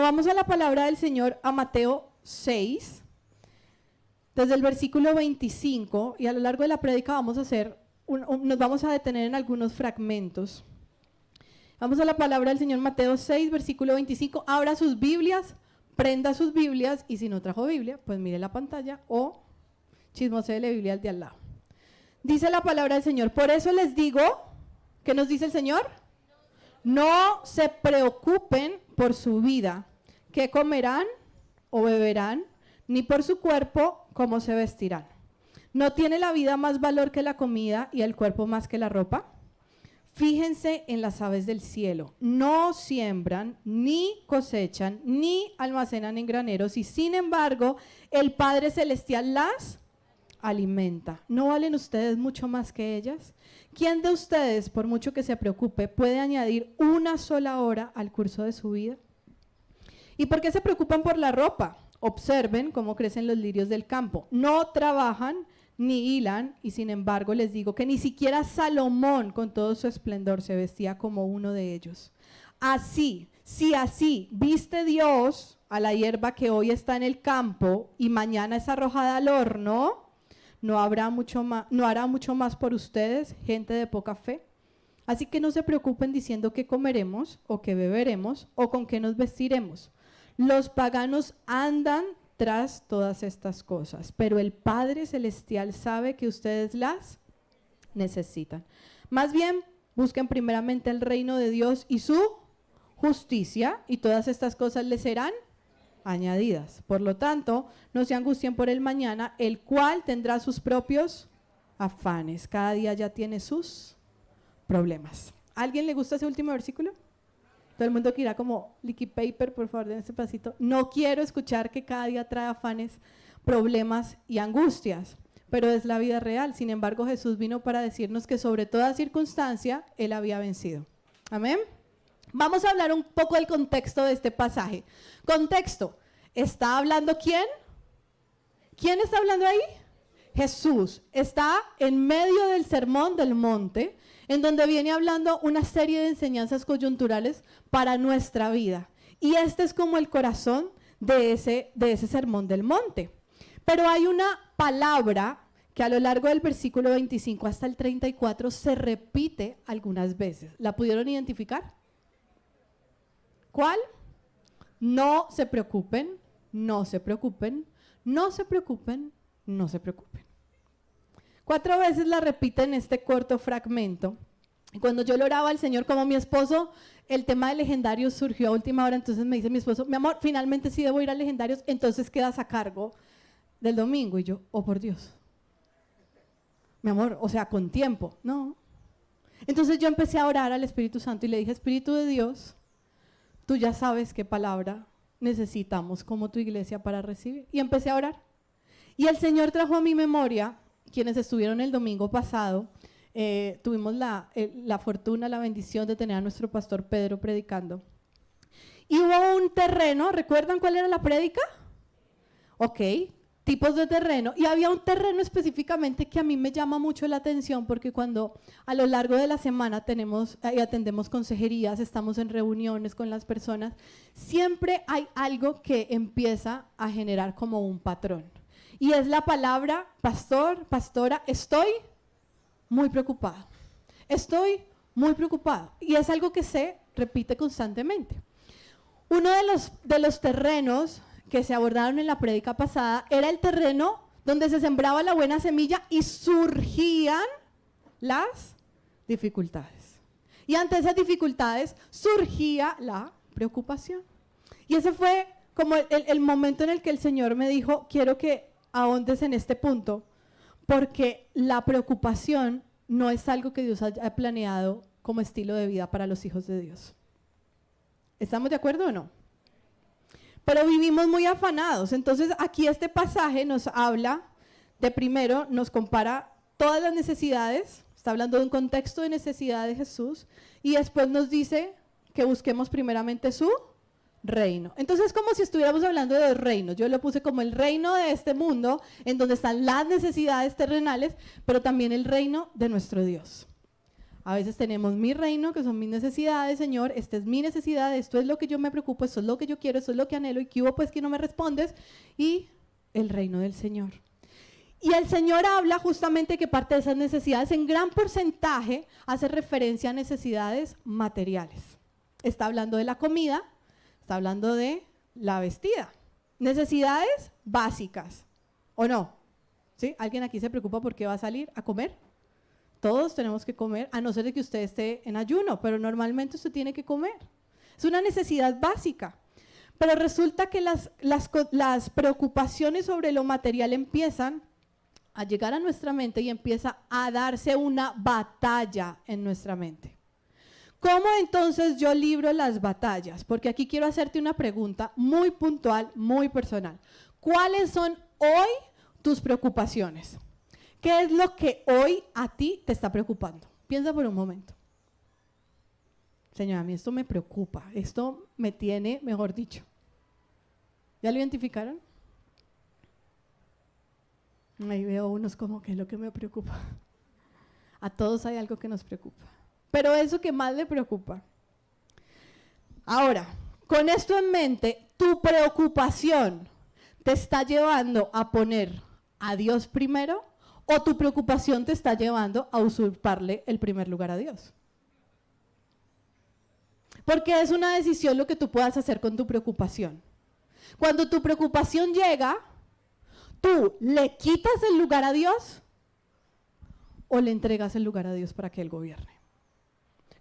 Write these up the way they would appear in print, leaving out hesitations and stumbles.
vamos a la palabra del Señor, a Mateo 6, desde el versículo 25, y a lo largo de la prédica vamos a hacer, nos vamos a detener en algunos fragmentos. Vamos a la palabra del Señor, Mateo 6, versículo 25. Abra sus Biblias, prenda sus Biblias, y si no trajo Biblia, pues mire la pantalla o chismosee la Biblia al de al lado. Dice la palabra del Señor: por eso les digo, ¿qué nos dice el Señor? No se preocupen por su vida, qué comerán o beberán, ni por su cuerpo, cómo se vestirán. ¿No tiene la vida más valor que la comida y el cuerpo más que la ropa? Fíjense en las aves del cielo, no siembran, ni cosechan, ni almacenan en graneros, y sin embargo, el Padre Celestial las alimenta. ¿No valen ustedes mucho más que ellas? ¿Quién de ustedes, por mucho que se preocupe, puede añadir una sola hora al curso de su vida? ¿Y por qué se preocupan por la ropa? Observen cómo crecen los lirios del campo. No trabajan ni hilan, y sin embargo les digo que ni siquiera Salomón con todo su esplendor se vestía como uno de ellos. Así, si así viste Dios a la hierba que hoy está en el campo y mañana es arrojada al horno, ¿no hará mucho más por ustedes, gente de poca fe? Así que no se preocupen diciendo qué comeremos o qué beberemos o con qué nos vestiremos. Los paganos andan tras todas estas cosas, pero el Padre Celestial sabe que ustedes las necesitan. Más bien, busquen primeramente el reino de Dios y su justicia, y todas estas cosas les serán añadidas. Por lo tanto, no se angustien por el mañana, el cual tendrá sus propios afanes. Cada día ya tiene sus problemas. ¿A alguien le gusta ese último versículo? Todo el mundo que irá como liquid paper, por favor, den ese pasito. No quiero escuchar que cada día trae afanes, problemas y angustias, pero es la vida real. Sin embargo, Jesús vino para decirnos que sobre toda circunstancia, Él había vencido. Amén. Vamos a hablar un poco del contexto de este pasaje. Contexto, ¿está hablando quién? ¿Quién está hablando ahí? Jesús. Está en medio del sermón del monte, en donde viene hablando una serie de enseñanzas coyunturales para nuestra vida. Y este es como el corazón de ese sermón del monte. Pero hay una palabra que a lo largo del versículo 25 hasta el 34 se repite algunas veces. ¿La pudieron identificar? ¿Cuál? No se preocupen, no se preocupen, no se preocupen, no se preocupen. 4 veces la repite en este corto fragmento. Y cuando yo le oraba al Señor, como mi esposo, el tema de legendarios surgió a última hora, entonces me dice mi esposo: mi amor, finalmente sí debo ir a legendarios, entonces quedas a cargo del domingo. Y yo: oh por Dios, mi amor, o sea, con tiempo. No. Entonces yo empecé a orar al Espíritu Santo y le dije: Espíritu de Dios, tú ya sabes qué palabra necesitamos como tu iglesia para recibir. Y empecé a orar. Y el Señor trajo a mi memoria, quienes estuvieron el domingo pasado, tuvimos la fortuna, la bendición de tener a nuestro pastor Pedro predicando. Y hubo un terreno, ¿recuerdan cuál era la prédica? Ok, tipos de terreno. Y había un terreno específicamente que a mí me llama mucho la atención, porque cuando a lo largo de la semana atendemos consejerías, estamos en reuniones con las personas, siempre hay algo que empieza a generar como un patrón. Y es la palabra: pastor, pastora, estoy muy preocupado. Estoy muy preocupado. Y es algo que se repite constantemente. Uno de los terrenos que se abordaron en la prédica pasada era el terreno donde se sembraba la buena semilla y surgían las dificultades. Y ante esas dificultades surgía la preocupación. Y ese fue como el momento en el que el Señor me dijo: quiero que ahondes en este punto, porque la preocupación no es algo que Dios haya planeado como estilo de vida para los hijos de Dios. ¿Estamos de acuerdo o no? Pero vivimos muy afanados. Entonces aquí este pasaje nos habla de, primero, nos compara todas las necesidades, está hablando de un contexto de necesidad de Jesús, y después nos dice que busquemos primeramente su reino. Entonces es como si estuviéramos hablando de 2 reinos. Yo lo puse como el reino de este mundo, en donde están las necesidades terrenales, pero también el reino de nuestro Dios. A veces tenemos mi reino, que son mis necesidades, Señor, esta es mi necesidad, esto es lo que yo me preocupo, esto es lo que yo quiero, esto es lo que anhelo, y ¿qué hubo pues que no me respondes? Y el reino del Señor. Y el Señor habla justamente que parte de esas necesidades en gran porcentaje hace referencia a necesidades materiales. Está hablando de la comida, está hablando de la vestida. Necesidades básicas, ¿o no? ¿Sí? ¿Alguien aquí se preocupa por qué va a salir a comer? Todos tenemos que comer, a no ser de que usted esté en ayuno, pero normalmente usted tiene que comer. Es una necesidad básica. Pero resulta que las preocupaciones sobre lo material empiezan a llegar a nuestra mente y empieza a darse una batalla en nuestra mente. ¿Cómo entonces yo libro las batallas? Porque aquí quiero hacerte una pregunta muy puntual, muy personal. ¿Cuáles son hoy tus preocupaciones? ¿Qué es lo que hoy a ti te está preocupando? Piensa por un momento. Señora, a mí esto me preocupa, esto me tiene, mejor dicho. ¿Ya lo identificaron? Ahí veo unos como que es lo que me preocupa. A todos hay algo que nos preocupa. Pero eso que más le preocupa. Ahora, con esto en mente, tu preocupación te está llevando a poner a Dios primero, o tu preocupación te está llevando a usurparle el primer lugar a Dios. Porque es una decisión lo que tú puedas hacer con tu preocupación. Cuando tu preocupación llega, ¿tú le quitas el lugar a Dios o le entregas el lugar a Dios para que Él gobierne?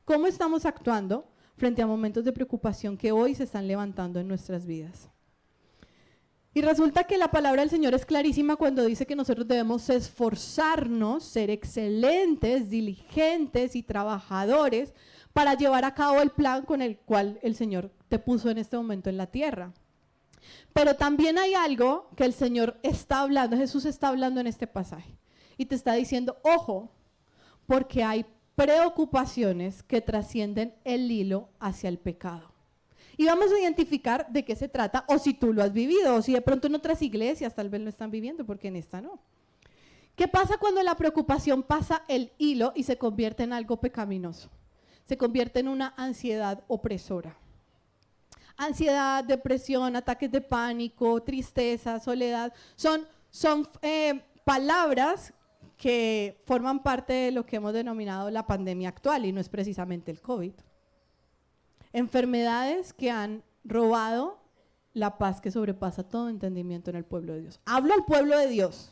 ¿Cómo estamos actuando frente a momentos de preocupación que hoy se están levantando en nuestras vidas? Y resulta que la palabra del Señor es clarísima cuando dice que nosotros debemos esforzarnos, ser excelentes, diligentes y trabajadores para llevar a cabo el plan con el cual el Señor te puso en este momento en la tierra. Pero también hay algo que el Señor está hablando, Jesús está hablando en este pasaje y te está diciendo, ojo, porque hay preocupaciones que trascienden el hilo hacia el pecado. Y vamos a identificar de qué se trata, o si tú lo has vivido, o si de pronto en otras iglesias tal vez lo están viviendo, porque en esta no. ¿Qué pasa cuando la preocupación pasa el hilo y se convierte en algo pecaminoso? Se convierte en una ansiedad opresora. Ansiedad, depresión, ataques de pánico, tristeza, soledad, son palabras que forman parte de lo que hemos denominado la pandemia actual, y no es precisamente el COVID. Enfermedades que han robado la paz que sobrepasa todo entendimiento en el pueblo de Dios. Hablo al pueblo de Dios.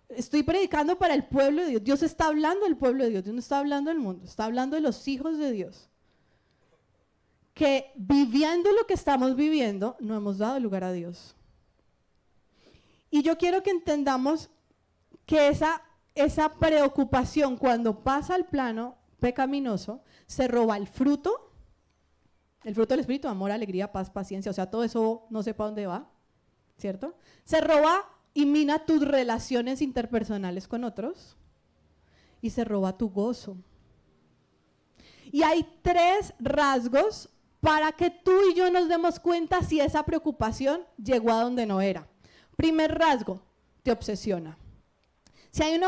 Estoy predicando para el pueblo de Dios. Dios está hablando al pueblo de Dios. Dios no está hablando del mundo. Está hablando de los hijos de Dios. Que viviendo lo que estamos viviendo, no hemos dado lugar a Dios. Y yo quiero que entendamos que esa preocupación cuando pasa al plano pecaminoso, se roba el fruto del Espíritu, amor, alegría, paz, paciencia, o sea, todo eso no sé para dónde va, ¿cierto? Se roba y mina tus relaciones interpersonales con otros y se roba tu gozo. Y hay 3 rasgos para que tú y yo nos demos cuenta si esa preocupación llegó a donde no era. Primer rasgo, te obsesiona. Si hay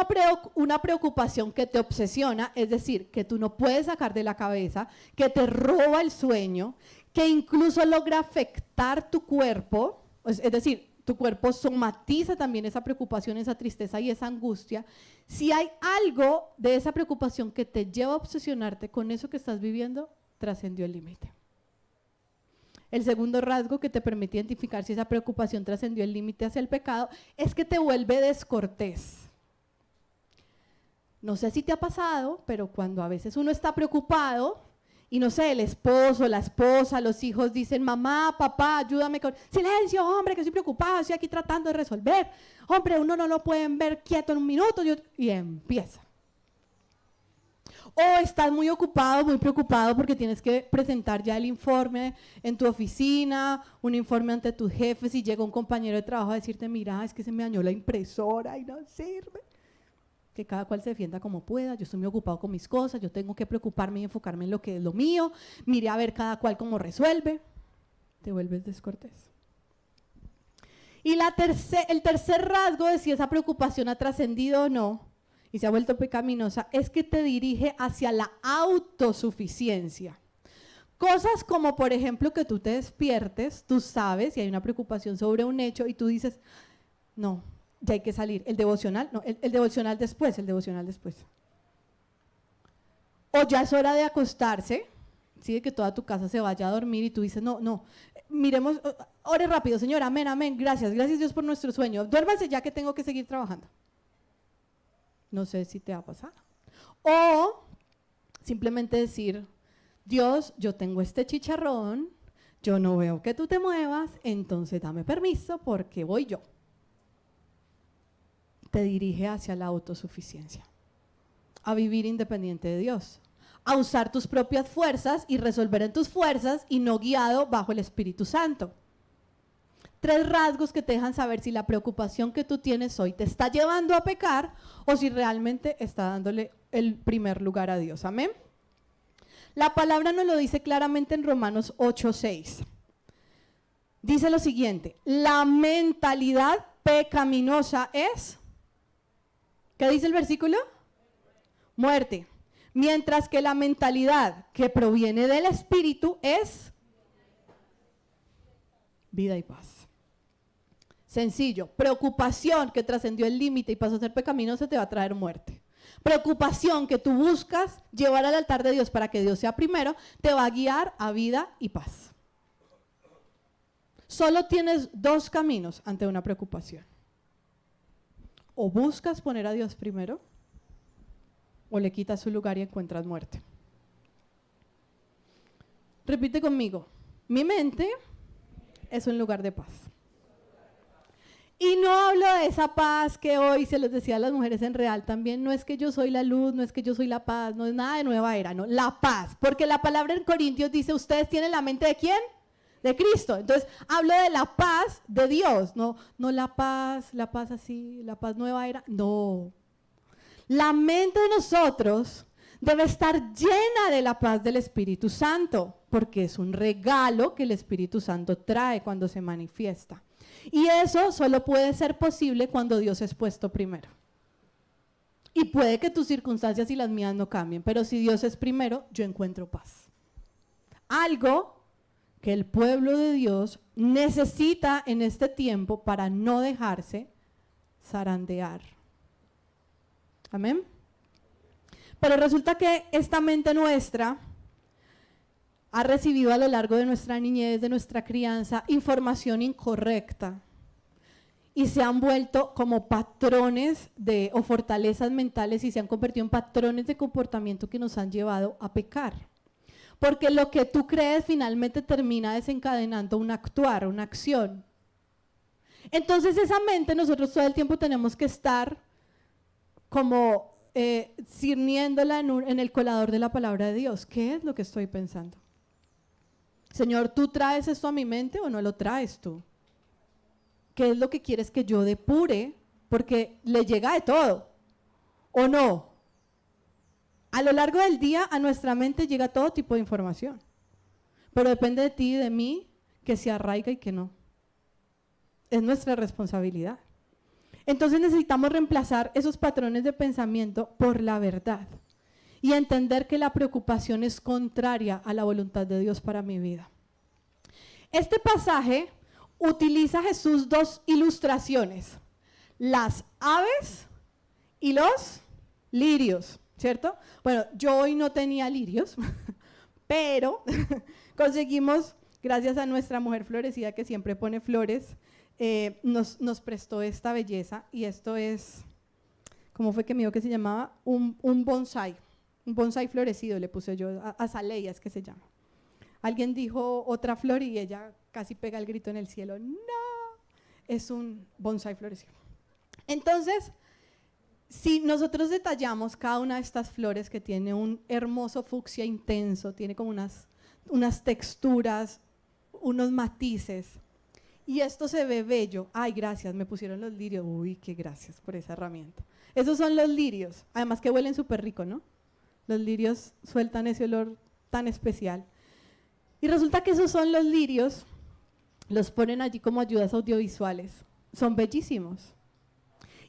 una preocupación que te obsesiona, es decir, que tú no puedes sacar de la cabeza, que te roba el sueño, que incluso logra afectar tu cuerpo, es decir, tu cuerpo somatiza también esa preocupación, esa tristeza y esa angustia. Si hay algo de esa preocupación que te lleva a obsesionarte con eso que estás viviendo, trascendió el límite. El segundo rasgo que te permite identificar si esa preocupación trascendió el límite hacia el pecado es que te vuelve descortés. No sé si te ha pasado, pero cuando a veces uno está preocupado y no sé, el esposo, la esposa, los hijos dicen, mamá, papá, ayúdame con… Silencio, hombre, que estoy preocupado, estoy aquí tratando de resolver. Hombre, uno no lo pueden ver quieto en un minuto y empieza. O estás muy ocupado, muy preocupado porque tienes que presentar ya el informe en tu oficina, un informe ante tus jefes y llega un compañero de trabajo a decirte, mira, es que se me dañó la impresora y no sirve. Que cada cual se defienda como pueda, yo estoy muy ocupado con mis cosas, yo tengo que preocuparme y enfocarme en lo que es lo mío, mire a ver cada cual cómo resuelve, te vuelves descortés. Y el tercer rasgo de si esa preocupación ha trascendido o no, y se ha vuelto pecaminosa, es que te dirige hacia la autosuficiencia. Cosas como, por ejemplo, que tú te despiertes, tú sabes y hay una preocupación sobre un hecho y tú dices, no, ya hay que salir. El devocional, no, el devocional después, el devocional después. O ya es hora de acostarse, ¿sí? De que toda tu casa se vaya a dormir y tú dices, no, miremos, ore rápido, Señor, amén, amén, gracias Dios por nuestro sueño, duérmase ya que tengo que seguir trabajando. No sé si te ha pasado. O simplemente decir, Dios, yo tengo este chicharrón, yo no veo que tú te muevas, entonces dame permiso porque voy yo. Te dirige hacia la autosuficiencia, a vivir independiente de Dios, a usar tus propias fuerzas y resolver en tus fuerzas y no guiado bajo el Espíritu Santo. 3 rasgos que te dejan saber si la preocupación que tú tienes hoy te está llevando a pecar o si realmente está dándole el primer lugar a Dios. Amén. La palabra nos lo dice claramente en Romanos 8:6. Dice lo siguiente, la mentalidad pecaminosa es, ¿qué dice el versículo? Muerte. Mientras que la mentalidad que proviene del Espíritu es vida y paz. Sencillo, preocupación que trascendió el límite y pasó a ser pecaminosa te va a traer muerte. Preocupación que tú buscas llevar al altar de Dios para que Dios sea primero, te va a guiar a vida y paz. Solo tienes 2 caminos ante una preocupación. O buscas poner a Dios primero, o le quitas su lugar y encuentras muerte. Repite conmigo, mi mente es un lugar de paz. Y no hablo de esa paz que hoy se los decía a las mujeres en Real también, no es que yo soy la luz, no es que yo soy la paz, no es nada de nueva era, no, la paz, porque la palabra en Corintios dice, ustedes tienen la mente de ¿quién? De Cristo. Entonces, hablo de la paz de Dios, no la paz así, la paz nueva era, no. La mente de nosotros debe estar llena de la paz del Espíritu Santo, porque es un regalo que el Espíritu Santo trae cuando se manifiesta. Y eso solo puede ser posible cuando Dios es puesto primero. Y puede que tus circunstancias y las mías no cambien, pero si Dios es primero, yo encuentro paz. Algo que el pueblo de Dios necesita en este tiempo para no dejarse zarandear. Amén. Pero resulta que esta mente nuestra ha recibido a lo largo de nuestra niñez, de nuestra crianza, información incorrecta y se han vuelto como patrones o fortalezas mentales y se han convertido en patrones de comportamiento que nos han llevado a pecar. Porque lo que tú crees finalmente termina desencadenando un actuar, una acción. Entonces esa mente nosotros todo el tiempo tenemos que estar como cirniéndola en el colador de la palabra de Dios. ¿Qué es lo que estoy pensando? Señor, ¿tú traes esto a mi mente o no lo traes tú? ¿Qué es lo que quieres que yo depure? Porque le llega de todo, ¿o no? A lo largo del día a nuestra mente llega todo tipo de información, pero depende de ti y de mí que se arraiga y que no. Es nuestra responsabilidad. Entonces necesitamos reemplazar esos patrones de pensamiento por la verdad y entender que la preocupación es contraria a la voluntad de Dios para mi vida. Este pasaje utiliza Jesús 2 ilustraciones, las aves y los lirios, ¿cierto? Bueno, yo hoy no tenía lirios, pero conseguimos, gracias a nuestra mujer florecida que siempre pone flores, nos prestó esta belleza y esto es, ¿cómo fue que me dijo que se llamaba? Un bonsai. Un bonsai florecido le puse yo, azalea es que se llama. Alguien dijo otra flor y ella casi pega el grito en el cielo. No, es un bonsai florecido. Entonces, si nosotros detallamos cada una de estas flores que tiene un hermoso fucsia intenso, tiene como unas texturas, unos matices, y esto se ve bello. Ay, gracias, me pusieron los lirios. Uy, qué gracias por esa herramienta. Esos son los lirios, además que huelen súper rico, ¿no? Los lirios sueltan ese olor tan especial. Y resulta que esos son los lirios, los ponen allí como ayudas audiovisuales. Son bellísimos.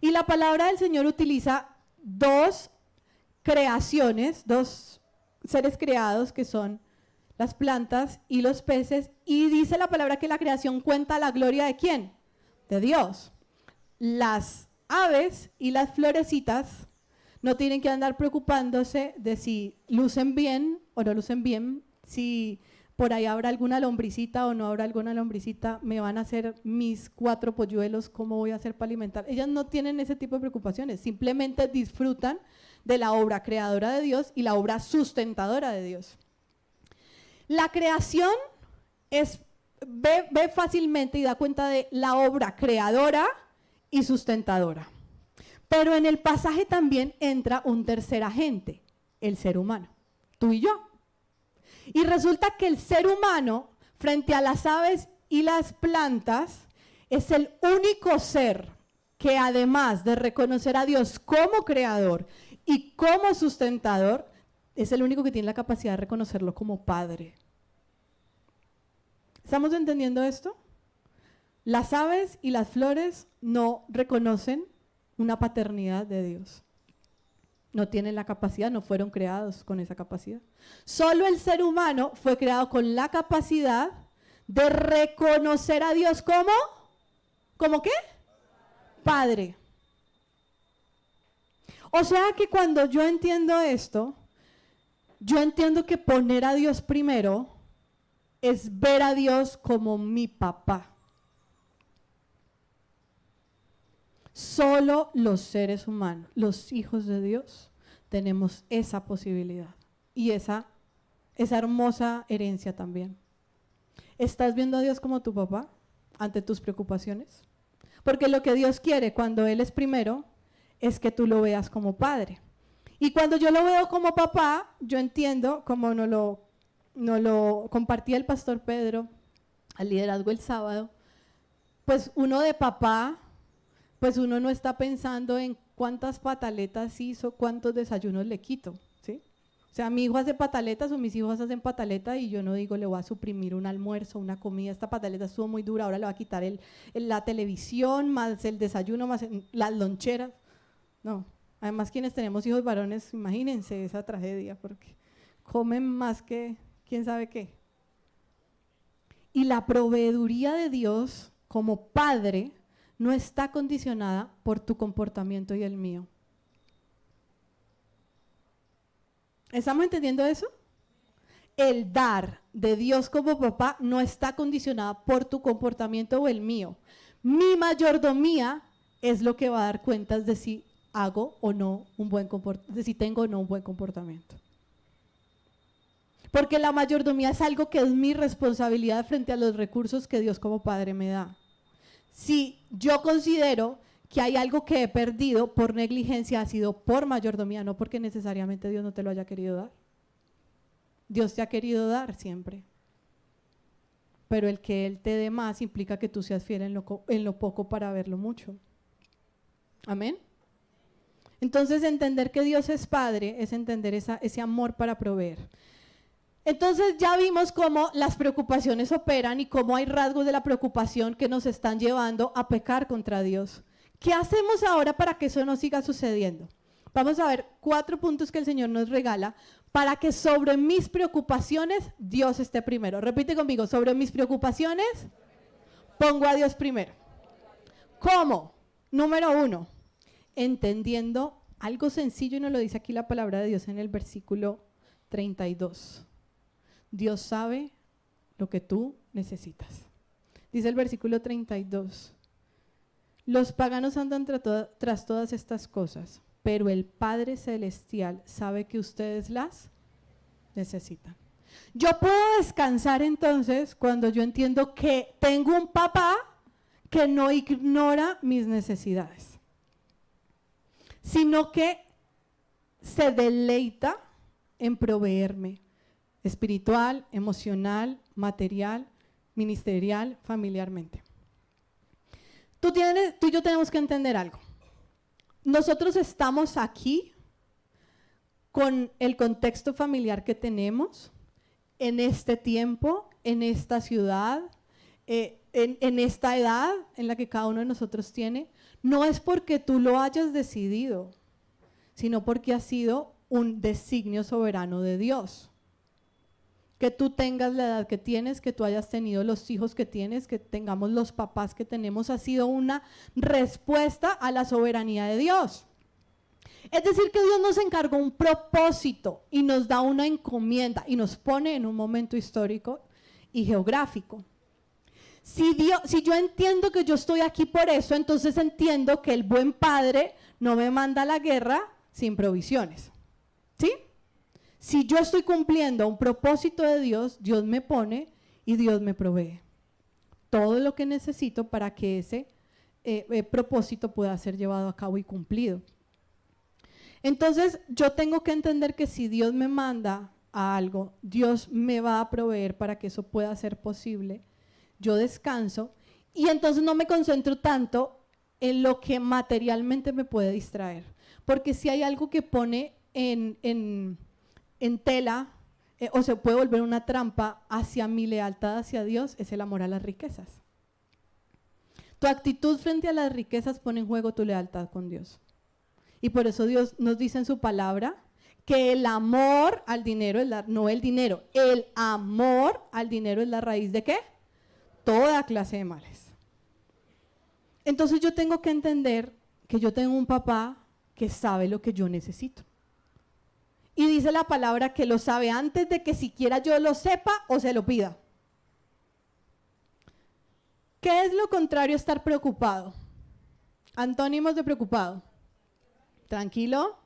Y la palabra del Señor utiliza dos creaciones, dos seres creados que son las plantas y los peces, y dice la palabra que la creación cuenta la gloria ¿de quién? De Dios. Las aves y las florecitas no tienen que andar preocupándose de si lucen bien o no lucen bien, si por ahí habrá alguna lombricita o no habrá alguna lombricita, me van a hacer mis 4 polluelos, ¿cómo voy a hacer para alimentar? Ellas no tienen ese tipo de preocupaciones, simplemente disfrutan de la obra creadora de Dios y la obra sustentadora de Dios. La creación ve fácilmente y da cuenta de la obra creadora y sustentadora. Pero en el pasaje también entra un tercer agente, el ser humano, tú y yo. Y resulta que el ser humano, frente a las aves y las plantas, es el único ser que, además de reconocer a Dios como creador y como sustentador, es el único que tiene la capacidad de reconocerlo como padre. ¿Estamos entendiendo esto? Las aves y las flores no reconocen una paternidad de Dios. No tienen la capacidad, no fueron creados con esa capacidad. Solo el ser humano fue creado con la capacidad de reconocer a Dios como, ¿cómo qué? Padre. O sea que cuando yo entiendo esto, yo entiendo que poner a Dios primero es ver a Dios como mi papá. Solo los seres humanos, los hijos de Dios, tenemos esa posibilidad y esa hermosa herencia también. ¿Estás viendo a Dios como tu papá ante tus preocupaciones? Porque lo que Dios quiere cuando Él es primero es que tú lo veas como padre. Y cuando yo lo veo como papá, yo entiendo, como nos lo compartía el pastor Pedro al liderazgo el sábado, pues uno de papá, pues uno no está pensando en cuántas pataletas hizo, cuántos desayunos le quito, ¿sí? O sea, mi hijo hace pataletas o mis hijos hacen pataletas y yo no digo le voy a suprimir un almuerzo, una comida, esta pataleta estuvo muy dura, ahora le voy a quitar la televisión, más el desayuno, más las loncheras. No, además quienes tenemos hijos varones, imagínense esa tragedia, porque comen más que quién sabe qué. Y la proveeduría de Dios como padre no está condicionada por tu comportamiento y el mío. ¿Estamos entendiendo eso? El dar de Dios como papá no está condicionada por tu comportamiento o el mío. Mi mayordomía es lo que va a dar cuentas de si hago o no un buen comportamiento, de si tengo o no un buen comportamiento. Porque la mayordomía es algo que es mi responsabilidad frente a los recursos que Dios como Padre me da. Si yo considero que hay algo que he perdido por negligencia, ha sido por mayordomía, no porque necesariamente Dios no te lo haya querido dar. Dios te ha querido dar siempre. Pero el que Él te dé más implica que tú seas fiel en lo poco para verlo mucho. Amén. Entonces, entender que Dios es Padre es entender ese amor para proveer. Entonces ya vimos cómo las preocupaciones operan y cómo hay rasgos de la preocupación que nos están llevando a pecar contra Dios. ¿Qué hacemos ahora para que eso no siga sucediendo? Vamos a ver 4 puntos que el Señor nos regala para que sobre mis preocupaciones Dios esté primero. Repite conmigo, sobre mis preocupaciones pongo a Dios primero. ¿Cómo? Número 1, entendiendo algo sencillo, y nos lo dice aquí la palabra de Dios en el versículo 32. Dios sabe lo que tú necesitas. Dice el versículo 32. Los paganos andan tras todas estas cosas, pero el Padre Celestial sabe que ustedes las necesitan. Yo puedo descansar entonces cuando yo entiendo que tengo un papá que no ignora mis necesidades, sino que se deleita en proveerme espiritual, emocional, material, ministerial, familiarmente. Tú y yo tenemos que entender algo. Nosotros estamos aquí con el contexto familiar que tenemos en este tiempo, en esta ciudad, en esta edad en la que cada uno de nosotros tiene. No es porque tú lo hayas decidido, sino porque ha sido un designio soberano de Dios. Que tú tengas la edad que tienes, que tú hayas tenido los hijos que tienes, que tengamos los papás que tenemos, ha sido una respuesta a la soberanía de Dios. Es decir, que Dios nos encargó un propósito y nos da una encomienda y nos pone en un momento histórico y geográfico. Si yo entiendo que yo estoy aquí por eso, entonces entiendo que el buen padre no me manda a la guerra sin provisiones. ¿Sí? Si yo estoy cumpliendo un propósito de Dios, Dios me pone y Dios me provee todo lo que necesito para que ese propósito pueda ser llevado a cabo y cumplido. Entonces, yo tengo que entender que si Dios me manda a algo, Dios me va a proveer para que eso pueda ser posible. Yo descanso y entonces no me concentro tanto en lo que materialmente me puede distraer. Porque si hay algo que pone en tela o se puede volver una trampa hacia mi lealtad hacia Dios, es el amor a las riquezas. Tu actitud frente a las riquezas pone en juego tu lealtad con Dios. Y por eso Dios nos dice en su palabra que el amor al dinero, no el dinero, el amor al dinero es la raíz ¿de qué? Toda clase de males. Entonces yo tengo que entender que yo tengo un papá que sabe lo que yo necesito. Y dice la palabra que lo sabe antes de que siquiera yo lo sepa o se lo pida. ¿Qué es lo contrario a estar preocupado? Antónimos de preocupado. Tranquilo.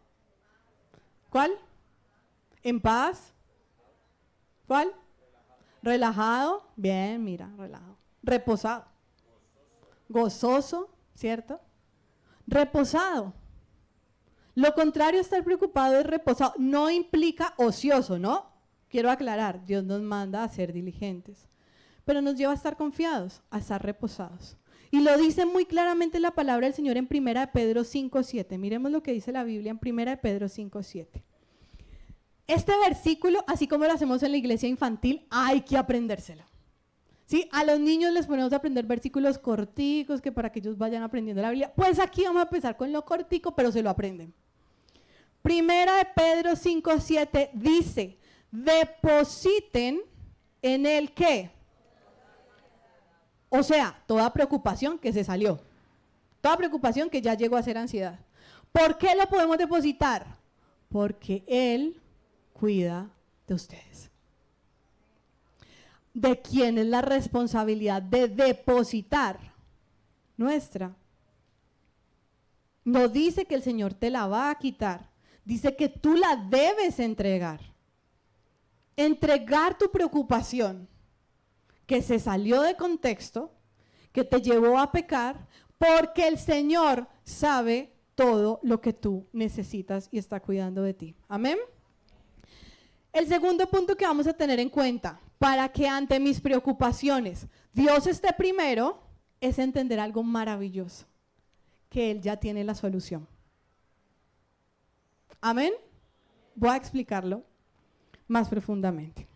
¿Cuál? En paz. ¿Cuál? Relajado. Bien, mira, relajado. Reposado. Gozoso, ¿cierto? Reposado. Lo contrario a estar preocupado es reposado. No implica ocioso, ¿no? Quiero aclarar, Dios nos manda a ser diligentes, pero nos lleva a estar confiados, a estar reposados. Y lo dice muy claramente la palabra del Señor en 1 Pedro 5:7. Miremos lo que dice la Biblia en 1 Pedro 5:7. Este versículo, así como lo hacemos en la iglesia infantil, hay que aprendérselo. ¿Sí? A los niños les ponemos a aprender versículos corticos que para que ellos vayan aprendiendo la Biblia. Pues aquí vamos a empezar con lo cortico, pero se lo aprenden. 1 Pedro 5:7 dice, depositen en el ¿qué? O sea, toda preocupación que se salió, toda preocupación que ya llegó a ser ansiedad. ¿Por qué lo podemos depositar? Porque Él cuida de ustedes. ¿De quién es la responsabilidad de depositar? Nuestra. No dice que el Señor te la va a quitar, dice que tú la debes entregar. Entregar tu preocupación que se salió de contexto, que te llevó a pecar, porque el Señor sabe todo lo que tú necesitas y está cuidando de ti. Amén. El segundo punto que vamos a tener en cuenta, para que ante mis preocupaciones Dios esté primero, es entender algo maravilloso, que Él ya tiene la solución. Amén. Voy a explicarlo más profundamente.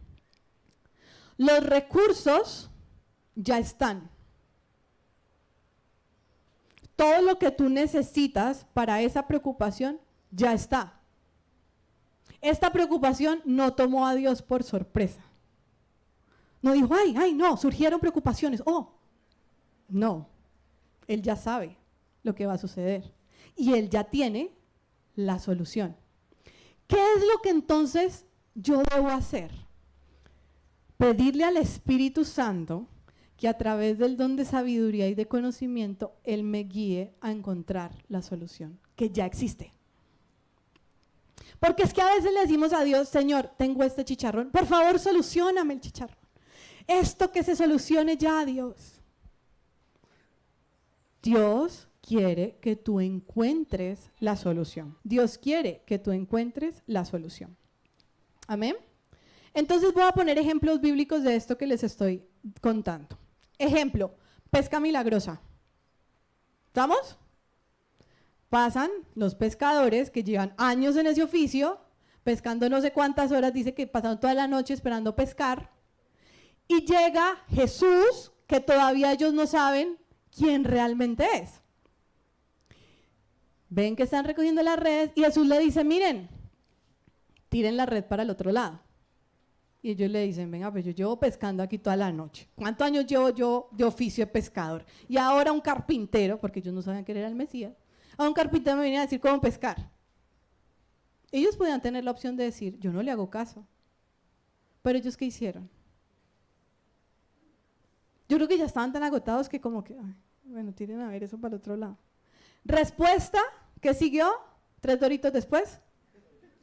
Los recursos ya están. Todo lo que tú necesitas para esa preocupación ya está. Esta preocupación no tomó a Dios por sorpresa. No dijo, ay, no, surgieron preocupaciones. Oh, no. Él ya sabe lo que va a suceder. Y Él ya tiene la solución. ¿Qué es lo que entonces yo debo hacer? Pedirle al Espíritu Santo que a través del don de sabiduría y de conocimiento, Él me guíe a encontrar la solución, que ya existe. Porque es que a veces le decimos a Dios, Señor, tengo este chicharrón, por favor solucióname el chicharrón. Esto que se solucione ya, Dios. Dios quiere que tú encuentres la solución. Dios quiere que tú encuentres la solución. Amén. Entonces voy a poner ejemplos bíblicos de esto que les estoy contando. Ejemplo, pesca milagrosa. ¿Estamos? Pasan los pescadores que llevan años en ese oficio, pescando no sé cuántas horas, dice que pasaron toda la noche esperando pescar, y llega Jesús, que todavía ellos no saben quién realmente es. ven que están recogiendo las redes y Jesús le dice, miren, tiren la red para el otro lado. Y ellos le dicen, venga, pues yo llevo pescando aquí toda la noche. ¿Cuántos años llevo yo de oficio de pescador? Y ahora un carpintero, porque ellos no sabían que era el Mesías, a un carpintero me venía a decir cómo pescar. Ellos podían tener la opción de decir, yo no le hago caso. Pero ellos, ¿qué hicieron? Yo creo que ya estaban tan agotados que como que, ay, bueno, tiren a ver eso para el otro lado. Respuesta, ¿qué siguió? 3 doritos después.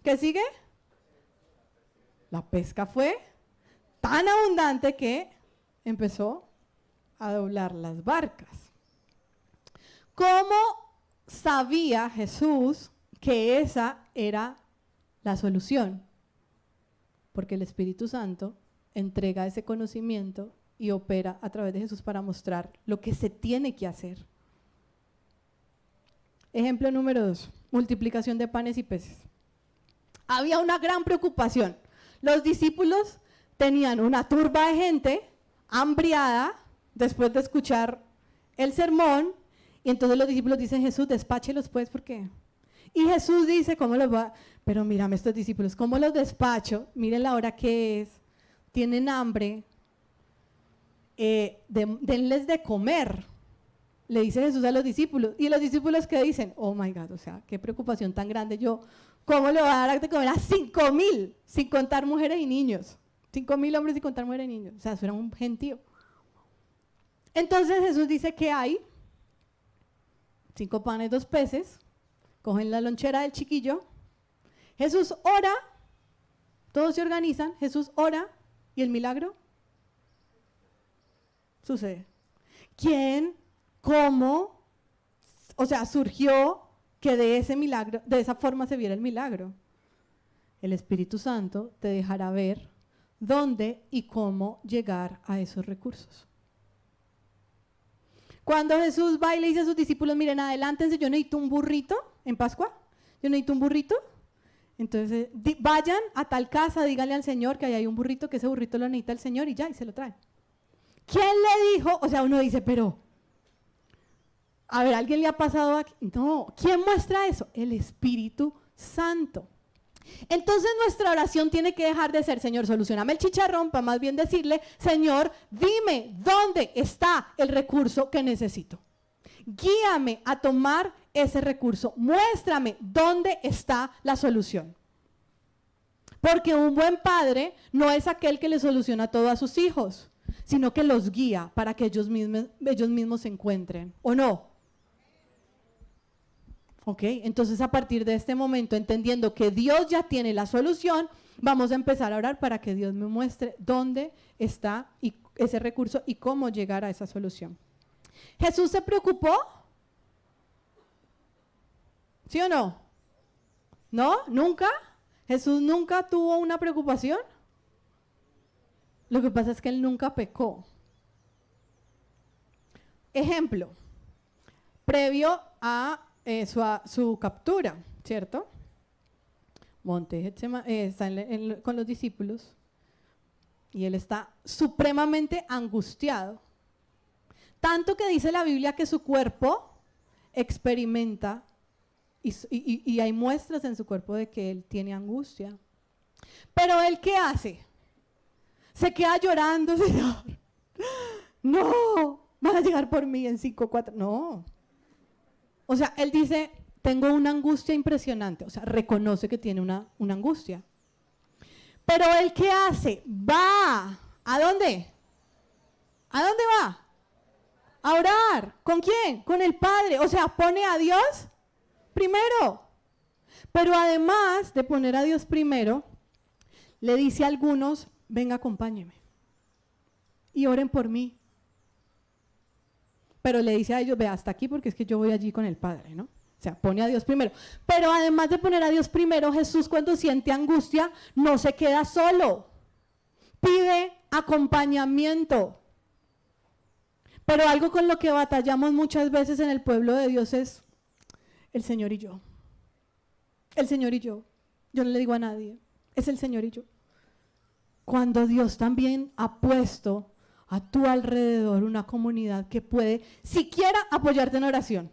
¿Qué sigue? La pesca fue tan abundante que empezó a doblar las barcas. ¿Cómo sabía Jesús que esa era la solución? Porque el Espíritu Santo entrega ese conocimiento y opera a través de Jesús para mostrar lo que se tiene que hacer. Ejemplo número 2, multiplicación de panes y peces. Había una gran preocupación. Los discípulos tenían una turba de gente hambriada después de escuchar el sermón, y entonces los discípulos dicen, Jesús, despáchelos pues, ¿por qué? Y Jesús dice, ¿cómo los va? Pero mírame estos discípulos, ¿cómo los despacho? Miren la hora que es, tienen hambre, denles de comer, le dice Jesús a los discípulos. Y los discípulos ¿qué dicen? Oh my God, o sea, qué preocupación tan grande yo. ¿Cómo le voy a dar de comer a 5,000 sin contar mujeres y niños? 5,000 hombres sin contar mujeres y niños. O sea, eso era un gentío. Entonces Jesús dice que hay 5 panes, 2 peces. Cogen la lonchera del chiquillo. Jesús ora. Todos se organizan. Jesús ora. ¿Y el milagro? Sucede. ¿Quién? ¿Cómo? O sea, surgió que de ese milagro, de esa forma se viera el milagro. El Espíritu Santo te dejará ver dónde y cómo llegar a esos recursos. Cuando Jesús va y le dice a sus discípulos, miren, adelántense, yo necesito un burrito en Pascua, yo necesito un burrito. Entonces, vayan a tal casa, díganle al Señor que ahí hay un burrito, que ese burrito lo necesita el Señor y ya, y se lo traen. ¿Quién le dijo? O sea, uno dice, pero a ver, ¿alguien le ha pasado aquí? No. ¿Quién muestra eso? El Espíritu Santo. Entonces nuestra oración tiene que dejar de ser, Señor, solucioname el chicharrón, para más bien decirle, Señor, dime dónde está el recurso que necesito. Guíame a tomar ese recurso. Muéstrame dónde está la solución. Porque un buen padre no es aquel que le soluciona todo a sus hijos, sino que los guía para que ellos mismos se encuentren. ¿O no? Ok, entonces a partir de este momento, entendiendo que Dios ya tiene la solución, vamos a empezar a orar para que Dios me muestre dónde está ese recurso y cómo llegar a esa solución. ¿Jesús se preocupó? ¿Sí o no? ¿No? ¿Nunca? ¿Jesús nunca tuvo una preocupación? Lo que pasa es que Él nunca pecó. Ejemplo, previo a su captura, ¿cierto? Monte está con los discípulos y él está supremamente angustiado. Tanto que dice la Biblia que su cuerpo experimenta y hay muestras en su cuerpo de que él tiene angustia. Pero él, ¿qué hace? Se queda llorando, Señor. No, van a llegar por mí en 5, 4. No. O sea, él dice, tengo una angustia impresionante. O sea, reconoce que tiene una angustia. Pero él, ¿qué hace? Va. ¿A dónde? ¿A dónde va? A orar. ¿Con quién? Con el Padre. O sea, pone a Dios primero. Pero además de poner a Dios primero, le dice a algunos, venga, acompáñeme y oren por mí. Pero le dice a ellos, ve hasta aquí porque es que yo voy allí con el Padre, ¿no? O sea, pone a Dios primero. Pero además de poner a Dios primero, Jesús cuando siente angustia no se queda solo. Pide acompañamiento. Pero algo con lo que batallamos muchas veces en el pueblo de Dios es el Señor y yo. El Señor y yo. Yo no le digo a nadie, es el Señor y yo. Cuando Dios también ha puesto a tu alrededor una comunidad que puede siquiera apoyarte en oración.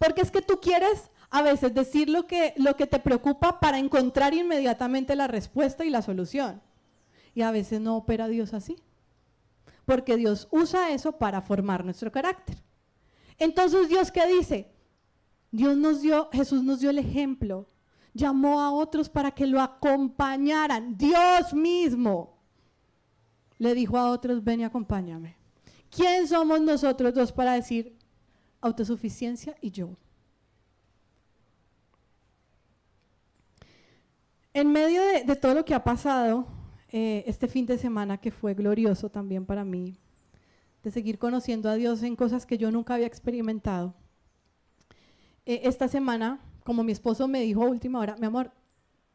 Porque es que tú quieres a veces decir lo que te preocupa para encontrar inmediatamente la respuesta y la solución. Y a veces no opera Dios así. Porque Dios usa eso para formar nuestro carácter. Entonces, ¿Dios qué dice? Jesús nos dio el ejemplo. Llamó a otros para que lo acompañaran. Dios mismo le dijo a otros, ven y acompáñame. ¿Quién somos nosotros dos para decir autosuficiencia y yo? En medio de todo lo que ha pasado este fin de semana, que fue glorioso también para mí, de seguir conociendo a Dios en cosas que yo nunca había experimentado, esta semana, como mi esposo me dijo a última hora, mi amor,